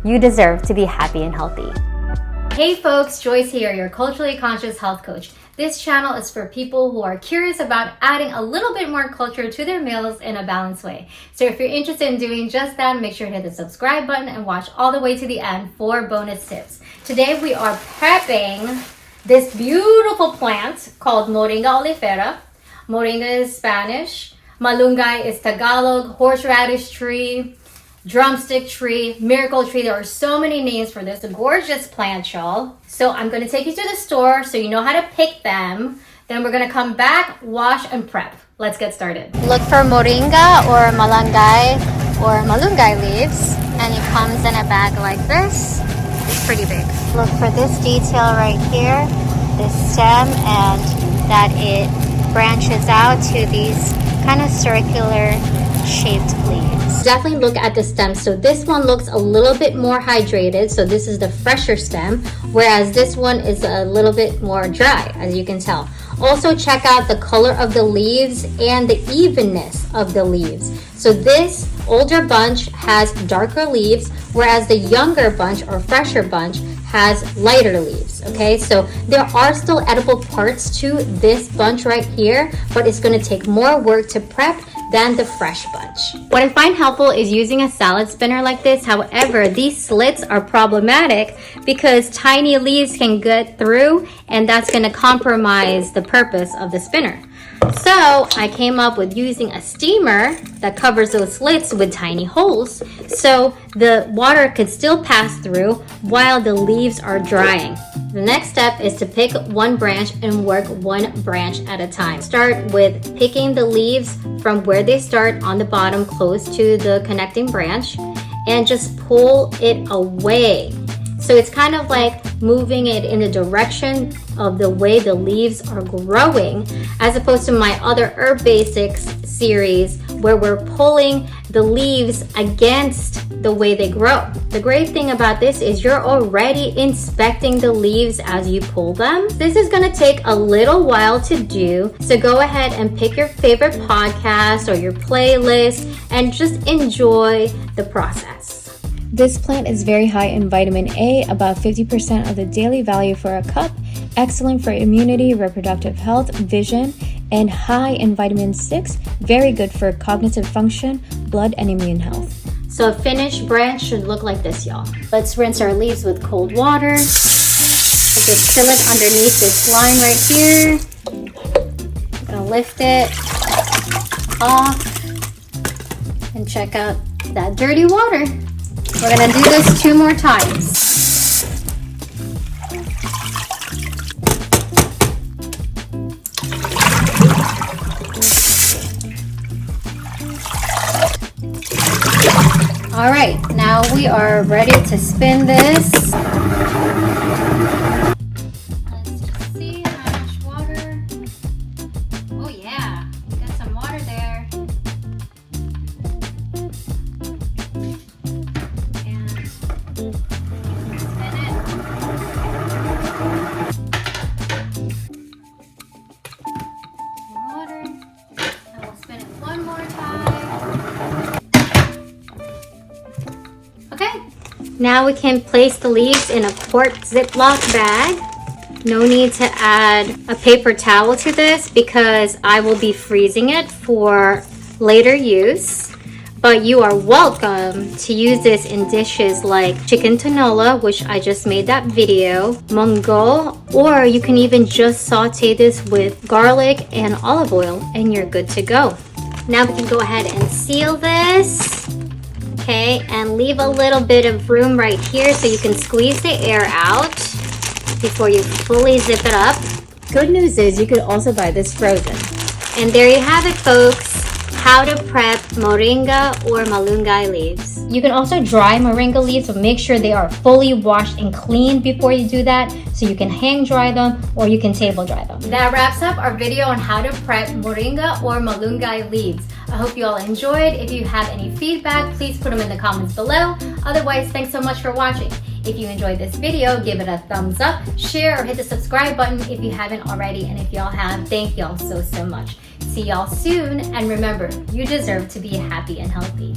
You deserve to be happy and healthy. Hey folks, Joyce here, your culturally conscious health coach. This channel is for people who are curious about adding a little bit more culture to their meals in a balanced way. So if you're interested in doing just that, make sure to hit the subscribe button and watch all the way to the end for bonus tips. Today we are prepping this beautiful plant called Moringa Oleifera. Moringa is Spanish, Malunggay is Tagalog, horseradish tree, drumstick tree, miracle tree. There are so many names for this gorgeous plant, y'all. So I'm going to take you to the store so you know how to pick them. Then we're going to come back, wash, and prep. Let's get started. Look for Moringa or Malunggay or Malunggay leaves, and it comes in a bag like this. It's pretty big. Look for this detail right here, this stem, and that it branches out to these kind of circular shaped leaves. Definitely look at the stem. So this one looks a little bit more hydrated. So this is the fresher stem, whereas this one is a little bit more dry, as you can tell. Also check out the color of the leaves and the evenness of the leaves. So this older bunch has darker leaves, whereas the younger bunch or fresher bunch has lighter leaves. Okay, so there are still edible parts to this bunch right here, but it's going to take more work to prep than the fresh bunch. What I find helpful is using a salad spinner like this. However, these slits are problematic because tiny leaves can get through, and that's going to compromise the purpose of the spinner. So I came up with using a steamer that covers those slits with tiny holes so the water could still pass through while the leaves are drying. The next step is to pick one branch and work one branch at a time. Start with picking the leaves from where they start on the bottom close to the connecting branch and just pull it away. So it's kind of like moving it in the direction of the way the leaves are growing, as opposed to my other Herb Basics series where we're pulling the leaves against the way they grow. The great thing about this is you're already inspecting the leaves as you pull them. This is going to take a little while to do, so go ahead and pick your favorite podcast or your playlist and just enjoy the process. This plant is very high in vitamin A, about 50% of the daily value for a cup, excellent for immunity, reproductive health, vision, and high in vitamin 6, very good for cognitive function, blood, and immune health. So a finished branch should look like this, y'all. Let's rinse our leaves with cold water. Just chill it underneath this line right here. I'm gonna lift it off and check out that dirty water. We're gonna do this 2 more times. All right, now we are ready to spin this. Let's just see how much water. Oh yeah, got some water there. Now we can place the leaves in a quart Ziploc bag. No need to add a paper towel to this because I will be freezing it for later use. But you are welcome to use this in dishes like chicken tinola, which I just made that video, munggo, or you can even just saute this with garlic and olive oil and you're good to go. Now we can go ahead and seal this. Okay, and leave a little bit of room right here so you can squeeze the air out before you fully zip it up. Good news is you could also buy this frozen. And there you have it, folks. How to prep moringa or malunggay leaves. You can also dry moringa leaves, so make sure they are fully washed and cleaned before you do that, so you can hang dry them or you can table dry them. That wraps up our video on how to prep moringa or malunggay leaves. I hope you all enjoyed. If you have any feedback, please put them in the comments below. Otherwise, thanks so much for watching. If you enjoyed this video, give it a thumbs up, share, or hit the subscribe button if you haven't already. And if y'all have, thank y'all so much. See y'all soon, and remember, you deserve to be happy and healthy.